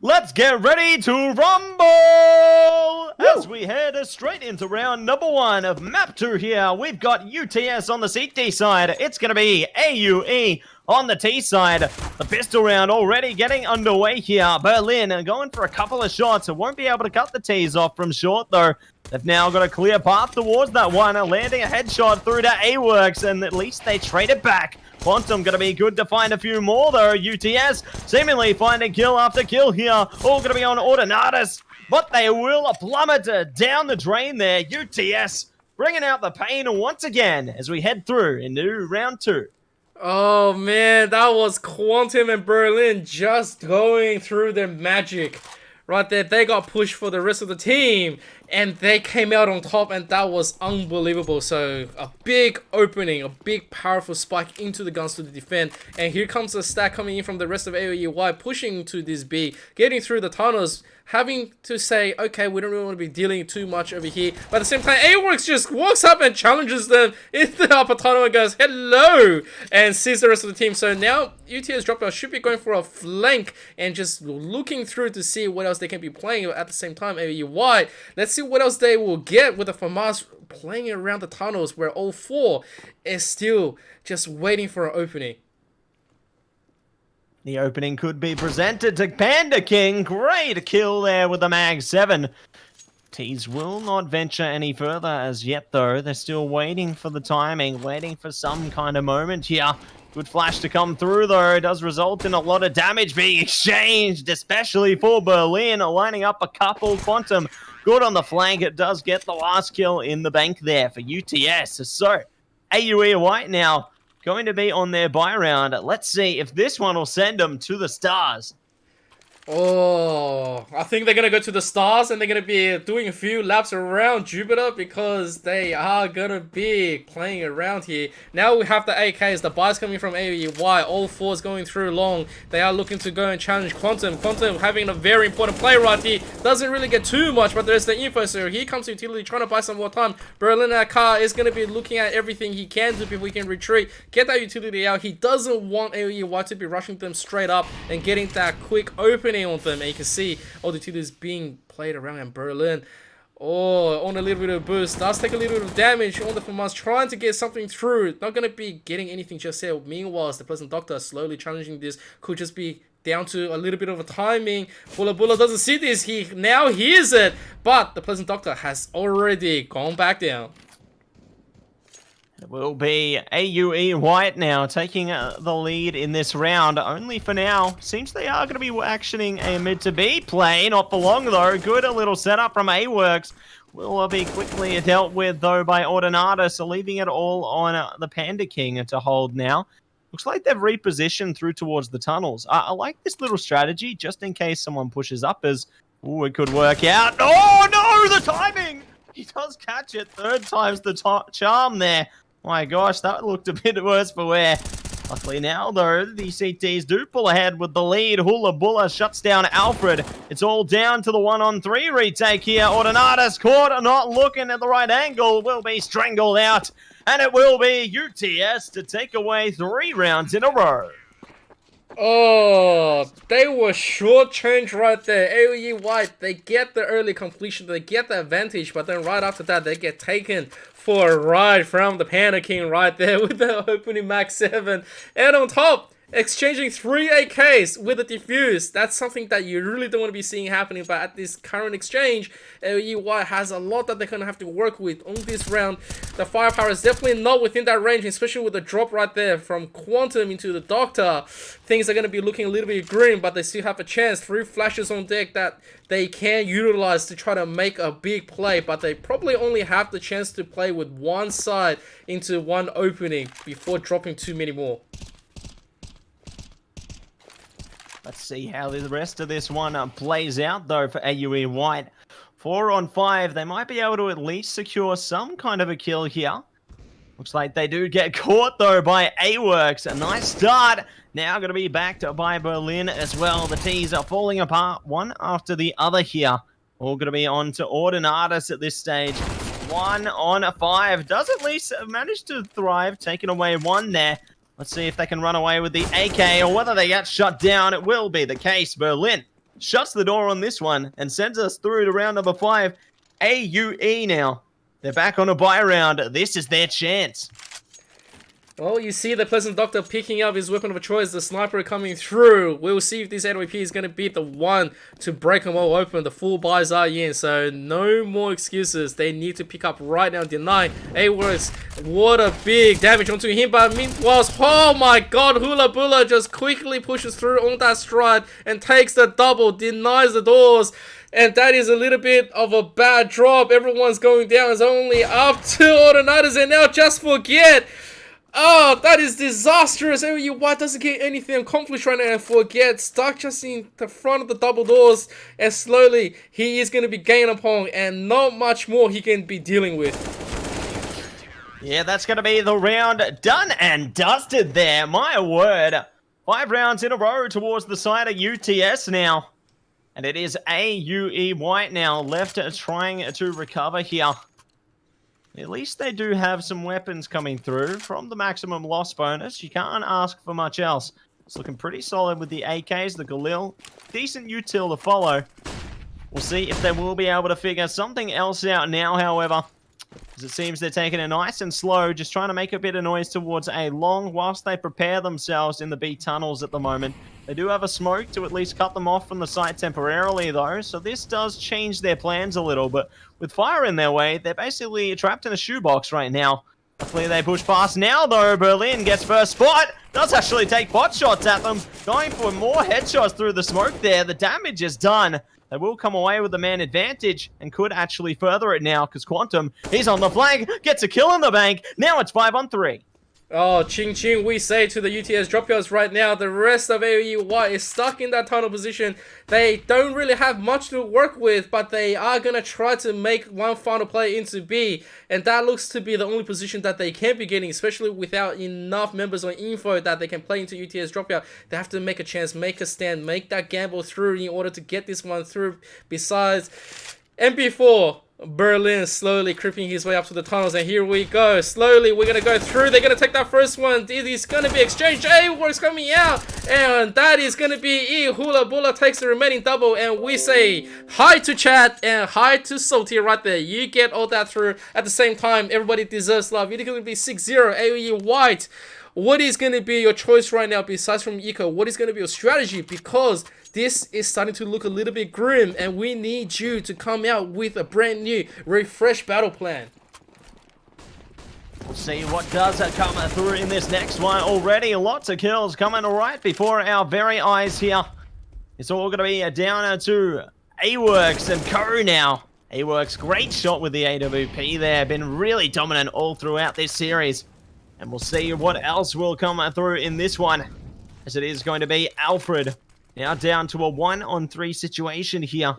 Let's get ready to rumble! As we head straight into round number 1 of map 2 here, we've got UTS on the CT side. It's going to be AUE on the T side. The pistol round already getting underway here. Berlin going for a couple of shots. It won't be able to cut the T's off from short, though. They've now got a clear path towards that one, landing a headshot through to AWorks, and at least they trade it back. Quantum gonna be good to find a few more though. UTS seemingly finding kill after kill here. All gonna be on Autonatus, but they will plummet down the drain there. UTS bringing out the pain once again as we head through into round 2. Oh man, that was Quantum and Berlin just going through their magic. Right there, they got pushed for the rest of the team, and they came out on top, and that was unbelievable. So a big opening, a big powerful spike into the guns to the defend, and here comes a stack coming in from the rest of AOE White, pushing to this B, getting through the tunnels, having to say, okay, we don't really want to be dealing too much over here. But at the same time, AWorks just walks up and challenges them in the upper tunnel and goes, hello, and sees the rest of the team. So now UTS dropout should be going for a flank and just looking through to see what else they can be playing. At the same time, AOE White, let's see what else they will get with the FAMAS playing around the tunnels where all 4 is still just waiting for an opening. The opening could be presented to Panda King. Great kill there with the Mag 7. T's will not venture any further as yet, though. They're still waiting for the timing, waiting for some kind of moment here. Good flash to come through, though. It does result in a lot of damage being exchanged, especially for Berlin, lining up a couple. Quantum good on the flank. It does get the last kill in the bank there for UTS. So, AUE White now going to be on their buy round. Let's see if this one will send them to the stars. Oh, I think they're going to go to the stars, and they're going to be doing a few laps around Jupiter because they are going to be playing around here. Now we have the AKs, the buys coming from AOE White, all 4s going through long. They are looking to go and challenge Quantum. Quantum having a very important play right here. Doesn't really get too much, but there's the info. So here comes Utility trying to buy some more time. Berlin car is going to be looking at everything he can do before he can retreat. Get that Utility out. He doesn't want AOE White to be rushing them straight up and getting that quick opening on them, and you can see all the utilities being played around in Berlin. Oh, on a little bit of boost, does take a little bit of damage on the FAMAS, trying to get something through. Not going to be getting anything just yet. Meanwhile, the Pleasant Doctor slowly challenging this, could just be down to a little bit of a timing. Bula doesn't see this, he now hears it, but the Pleasant Doctor has already gone back down. It will be AUE White now taking the lead in this round, only for now. Seems they are going to be actioning a mid to B play, not for long though. Good, a little setup from AWorks. Will be quickly dealt with though by Autonatus, leaving it all on the Panda King to hold now. Looks like they've repositioned through towards the tunnels. I like this little strategy, just in case someone pushes up as, ooh, it could work out. Oh no, the timing! He does catch it, 3rd time's the charm there. My gosh, that looked a bit worse for wear. Luckily now, though, the CTs do pull ahead with the lead. Hula Bulla shuts down Alfred. It's all down to the 1-on-3 retake here. Autonatus caught, not looking at the right angle, will be strangled out. and it will be UTS to take away 3 rounds in a row. Oh, they were shortchanged right there. AUE White, they get the early completion, they get the advantage, but then right after that, they get taken for a ride from the Panda King right there with the opening max 7. And on top, exchanging 3 AKs with a defuse. That's something that you really don't want to be seeing happening, but at this current exchange, AUE White has a lot that they're going to have to work with on this round. The firepower is definitely not within that range, especially with the drop right there from Quantum into the Doctor. Things are going to be looking a little bit grim, but they still have a chance. 3 flashes on deck that they can utilize to try to make a big play, but they probably only have the chance to play with one side into one opening before dropping too many more. Let's see how the rest of this one plays out, though, for AUE White. 4 on 5. They might be able to at least secure some kind of a kill here. Looks like they do get caught, though, by AWorks. A nice start. Now going to be backed by Berlin as well. The T's are falling apart one after the other here. All going to be on to Ordinatus at this stage. 1 on 5. Does at least manage to thrive, taking away 1 there. Let's see if they can run away with the AK or whether they get shut down. It will be the case. Berlin shuts the door on this one and sends us through to round number 5. AUE now. They're back on a bye round. This is their chance. Well, you see the Pleasant Doctor picking up his weapon of choice, the sniper coming through. We'll see if this AWP is going to be the one to break them all open. The full buys are in, so no more excuses. They need to pick up right now. Deny AWorks. What a big damage onto him, but meanwhile, oh my god, Hula Bula just quickly pushes through on that stride and takes the double, denies the doors. And that is a little bit of a bad drop. Everyone's going down. It's only up to Ordinatus, and now just forget. Oh, that is disastrous. AUE White doesn't get anything accomplished right now and forget. Stuck just in the front of the double doors. And slowly, he is going to be gained upon. And not much more he can be dealing with. Yeah, that's going to be the round done and dusted there. My word. 5 rounds in a row towards the side of UTS now. And it is AUE White now left trying to recover here. At least they do have some weapons coming through from the maximum loss bonus. You can't ask for much else. It's looking pretty solid with the AKs, the Galil. Decent util to follow. We'll see if they will be able to figure something else out now, however. As it seems they're taking it nice and slow, just trying to make a bit of noise towards A long whilst they prepare themselves in the B tunnels at the moment. They do have a smoke to at least cut them off from the site temporarily, though, so this does change their plans a little, but with fire in their way, they're basically trapped in a shoebox right now. Hopefully they push past now, though. Berlin gets first spot. Does actually take pot shots at them. Going for more headshots through the smoke there. The damage is done. They will come away with the man advantage and could actually further it now because Quantum, he's on the flank, gets a kill in the bank. Now it's 5 on 3. Oh, ching ching, we say to the UTS dropoUTS right now. The rest of AUE White is stuck in that tunnel position. They don't really have much to work with, but they are going to try to make one final play into B. And that looks to be the only position that they can be getting, especially without enough members on info that they can play into UTS dropout. They have to make a chance, make a stand, make that gamble through in order to get this one through. Besides, MP4. Berlin slowly creeping his way up to the tunnels, and here we go. Slowly, we're gonna go through. They're gonna take that first one. It is gonna be exchange. AWorks coming out, and that is gonna be E. Hula Bula takes the remaining double, and we say hi to chat and hi to Salty right there. You get all that through at the same time. Everybody deserves love. It's gonna be 6-0 AUE White. What is going to be your choice right now besides from Eco? What is going to be your strategy? Because this is starting to look a little bit grim and we need you to come out with a brand new, refreshed battle plan. We'll see what does come through in this next one. Already lots of kills coming right before our very eyes here. It's all going to be down to AWorks and Co now. AWorks, great shot with the AWP there. Been really dominant all throughout this series. And we'll see what else will come through in this one. As it is going to be Alfred. Now down to a 1-on-3 situation here.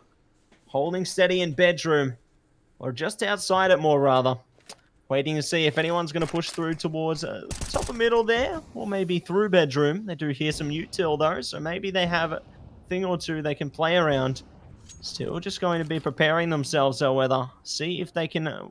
Holding steady in bedroom. Or just outside it more rather. Waiting to see if anyone's going to push through towards top of middle there. Or maybe through bedroom. They do hear some util though. So maybe they have a thing or two they can play around. Still just going to be preparing themselves however. See if they can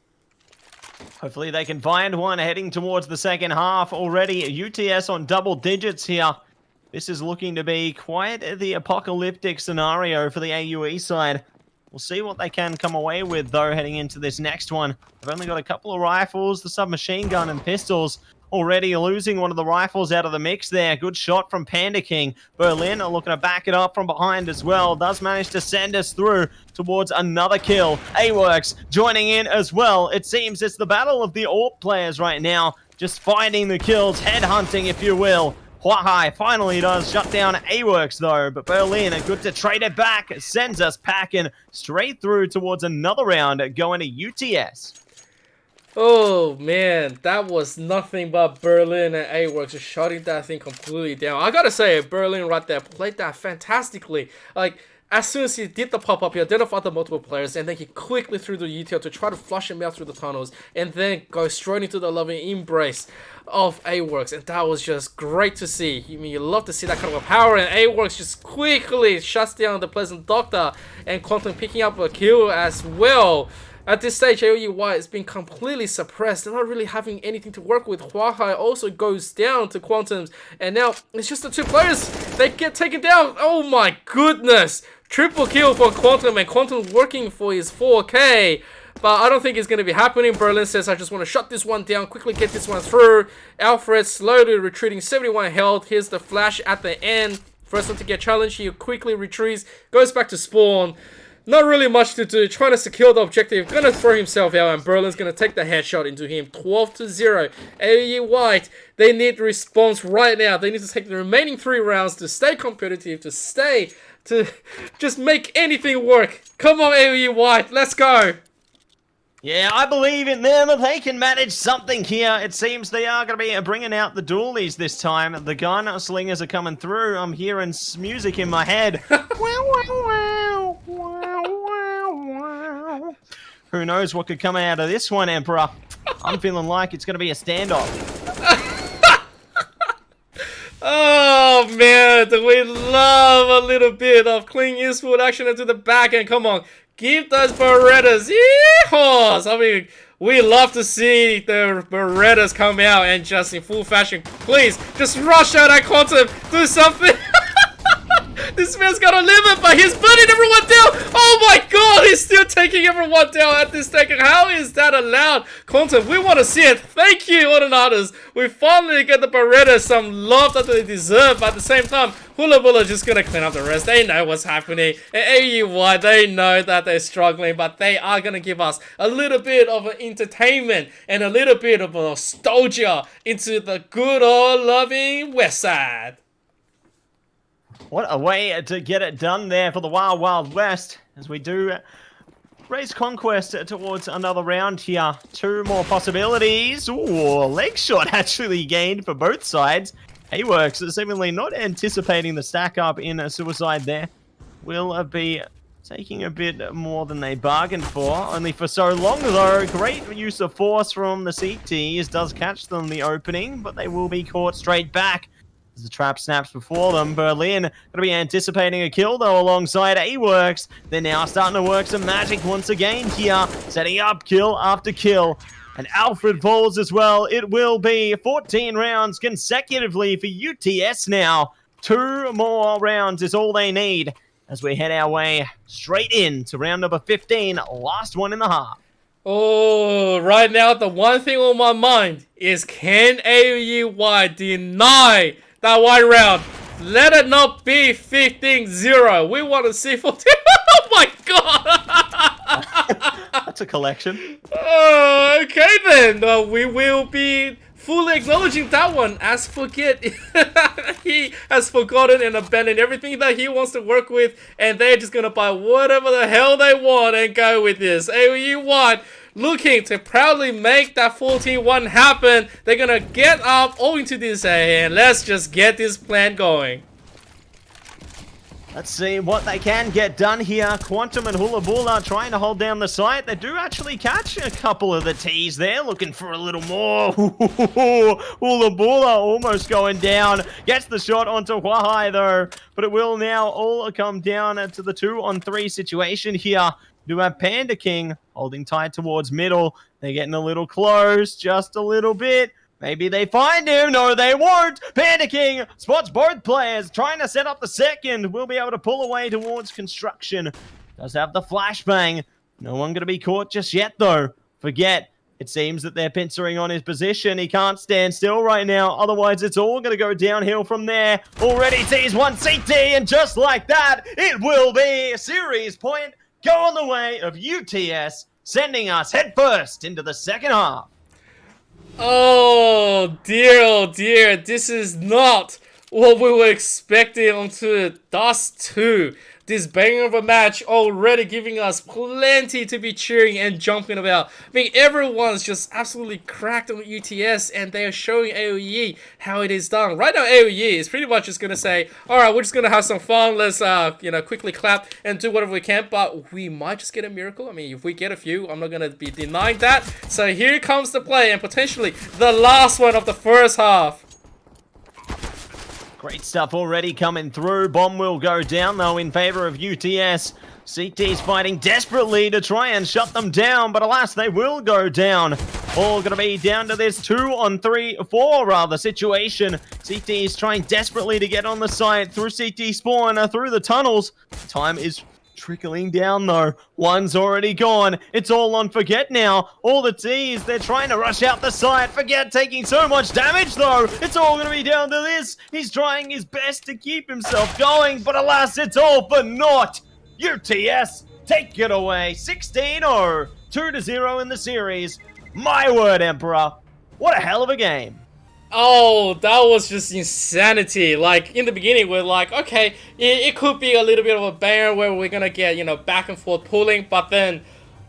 Hopefully they can find one heading towards the second half already. UTS on double digits here. This is looking to be quite the apocalyptic scenario for the AUE side. We'll see what they can come away with, though, heading into this next one. They've only got a couple of rifles, the submachine gun and pistols. Already losing one of the rifles out of the mix there. Good shot from Panda King. Berlin are looking to back it up from behind as well. Does manage to send us through towards another kill. AWorks joining in as well. It seems it's the battle of the AWP players right now. Just finding the kills, headhunting if you will. Huahai finally does shut down AWorks though, but Berlin are good to trade it back. Sends us packing straight through towards another round going to UTS. Oh man, that was nothing but Berlin and AWorks just shutting that thing completely down. I gotta say, Berlin right there played that fantastically. Like, as soon as he did the pop-up, he identified the multiple players, and then he quickly threw the UTL to try to flush him out through the tunnels, and then go straight into the loving embrace of AWorks, and that was just great to see. I mean, you love to see that kind of power, and AWorks just quickly shuts down the Pleasant Doctor, and Quantum picking up a kill as well. At this stage, AUE White has been completely suppressed. They're not really having anything to work with. Huahai also goes down to Quantum's, and now it's just the two players. They get taken down. Oh my goodness. Triple kill for Quantum, and Quantum working for his 4K. But I don't think it's going to be happening. Berlin says, I just want to shut this one down, quickly get this one through. Alfred slowly retreating, 71 health. Here's the flash at the end. First one to get challenged, he quickly retreats, goes back to spawn. Not really much to do, trying to secure the objective, gonna throw himself out, and Berlin's gonna take the headshot into him. 12-0. AUE White, they need response right now. They need to take the remaining 3 rounds to stay competitive, to just make anything work. Come on, AUE White, let's go. Yeah, I believe in them. They can manage something here. It seems they are going to be bringing out the dualies this time. The gun slingers are coming through. I'm hearing music in my head. Wow, wow, wow, wow, wow, wow. Who knows what could come out of this one, Emperor? I'm feeling like it's going to be a standoff. Oh man, do we love a little bit of Clint Eastwood action into the back end. Come on. Give those Berettas, yeehaws! I mean, we love to see the Berettas come out and just in full fashion. Please, just rush out at Quantum, do something. This man's got a limit, but he's burning everyone down. Oh my god, he's still taking everyone down at this second. How is that allowed? Quantum, we want to see it. Thank you, Ordinators. We finally get the Berettas some love that they deserve, but at the same time, Hula Bula just gonna clean up the rest. They know what's happening. And AUE White, they know that they're struggling, but they are gonna give us a little bit of an entertainment and a little bit of a nostalgia into the good old loving West Side. What a way to get it done there for the Wild Wild West, as we do raise conquest towards another round here. 2 more possibilities. Ooh, leg shot actually gained for both sides. AWorks is seemingly not anticipating the stack up in a suicide there. Will be taking a bit more than they bargained for, only for so long though. Great use of force from the CTs does catch them the opening, but they will be caught straight back. As the trap snaps before them, Berlin going to be anticipating a kill though alongside AWorks. They're now starting to work some magic once again here, setting up kill after kill. And Alfred falls as well. It will be 14 rounds consecutively for UTS now. 2 more rounds is all they need as we head our way straight in to round number 15, last one in the half. Oh, right now the one thing on my mind is, can AUE White deny that one round? Let it not be 15-0. We want to see 14. Oh my god! That's a collection. Oh, okay then. We will be fully acknowledging that one as he has forgotten and abandoned everything that he wants to work with, and they're just gonna buy whatever the hell they want and go with this. AUE White looking to proudly make that 14-1 happen. They're gonna get up all into this and let's just get this plan going. Let's see what they can get done here. Quantum and Hula Bula trying to hold down the site. They do actually catch a couple of the T's there, looking for a little more. Hula Bula almost going down. Gets the shot onto Huahai though, but it will now all come down to the 2-on-3 situation here. Do have Panda King holding tight towards middle. They're getting a little close, just a little bit. Maybe they find him. No, they won't. Panda King spots both players, trying to set up the second. Will be able to pull away towards construction. Does have the flashbang. No one going to be caught just yet, though. Forget. It seems that they're pincering on his position. He can't stand still right now. Otherwise, it's all going to go downhill from there. Already sees one CT, and just like that, it will be a series point going the way of UTS, sending us headfirst into the second half. Oh dear, this is not what we were expecting onto Dust 2. This banger of a match already giving us plenty to be cheering and jumping about. I mean, everyone's just absolutely cracked on UTS, and they are showing AOE how it is done. Right now, AOE is pretty much just going to say, alright, we're just going to have some fun. Let's, quickly clap and do whatever we can. But we might just get a miracle. I mean, if we get a few, I'm not going to be denying that. So here comes the play, and potentially the last one of the first half. Great stuff already coming through. Bomb will go down, though, in favor of UTS. CT's fighting desperately to try and shut them down, but alas, they will go down. All going to be down to this 2-on-3-4 situation. CT is trying desperately to get on the site through CT spawn, through the tunnels. Time is trickling down, though. One's already gone. It's all on Forget now. All the T's, they're trying to rush out the site. Forget taking so much damage, though. It's all going to be down to this. He's trying his best to keep himself going, but alas, it's all for naught. UTS, take it away. 16-0, 2-0 in the series. My word, Emperor. What a hell of a game. Oh, that was just insanity. Like, in the beginning, we're like, okay, it could be a little bit of a banger where we're gonna get, back and forth pulling, but then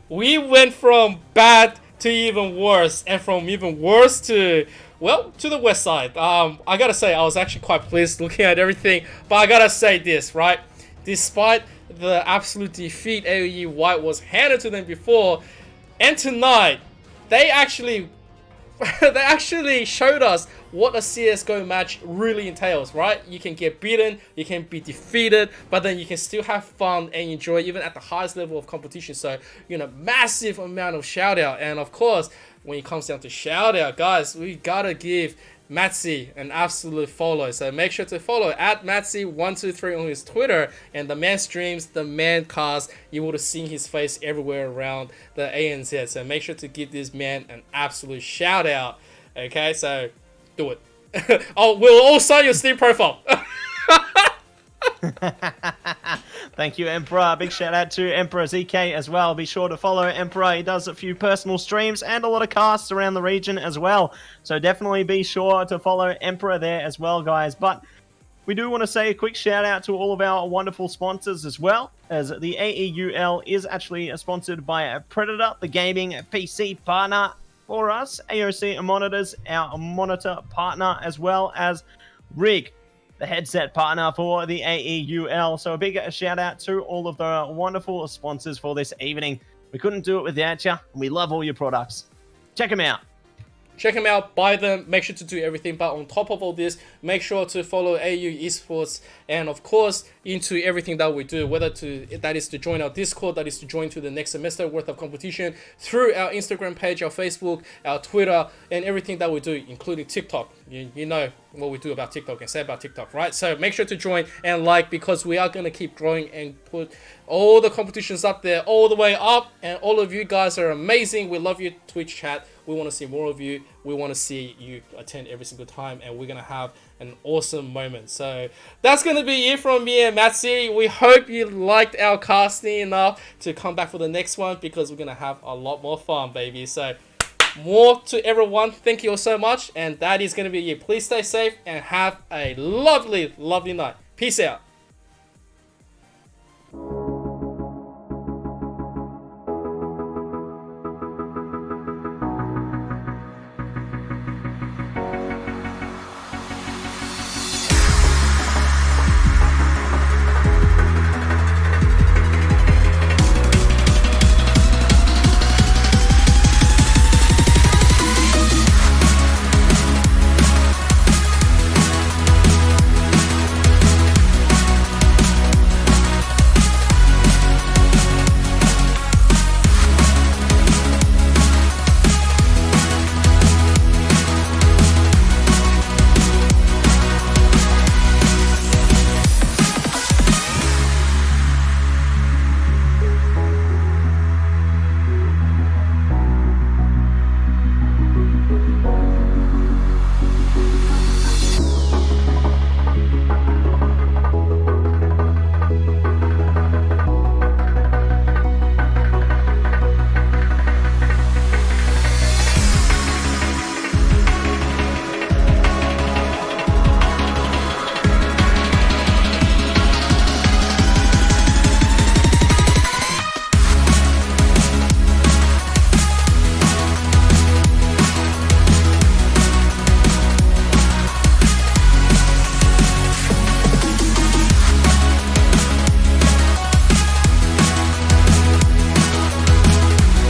we went from bad to even worse, and from even worse to, well, to the west side. I gotta say, I was actually quite pleased looking at everything, but I gotta say this, right? Despite the absolute defeat AUE White was handed to them before, and tonight, they actually showed us what a CSGO match really entails, right? You can get beaten, you can be defeated, but then you can still have fun and enjoy even at the highest level of competition. So, massive amount of shout out. And of course, when it comes down to shout out, guys, we gotta give Matzy an absolute follow. So make sure to follow at Matzy123 on his Twitter, and the man streams, the man casts. You would have seen his face everywhere around the ANZ. So make sure to give this man an absolute shout out. Okay, so do it. We'll all sign your Steam profile. Thank you, Emperor. Big shout out to Emperor ZK as well. Be sure to follow Emperor. He does a few personal streams and a lot of casts around the region as well. So definitely be sure to follow Emperor there as well, guys. But we do want to say a quick shout out to all of our wonderful sponsors as well, as the AEUL is actually sponsored by Predator, the gaming PC partner for us. AOC Monitors, our monitor partner, as well as Rig, the headset partner for the AEUL. So a big shout out to all of the wonderful sponsors for this evening. We couldn't do it without you, and we love all your products. Check them out. Check them out, buy them, make sure to do everything. But on top of all this, make sure to follow AUE Esports, and of course into everything that we do, whether that is to join our Discord, that is to join to the next semester worth of competition, through our Instagram page, our Facebook, our Twitter, and everything that we do, including TikTok. You know what we do about TikTok and say about TikTok, right? So make sure to join and like, because we are going to keep growing and put all the competitions up there all the way up. And all of you guys are amazing. We love your Twitch chat. We want to see more of you. We want to see you attend every single time, and we're going to have an awesome moment. So that's going to be it from me and Matzy. We hope you liked our casting enough to come back for the next one, because we're going to have a lot more fun, baby. So more to everyone, thank you all so much, and that is going to be it. Please stay safe and have a lovely, lovely night. Peace out.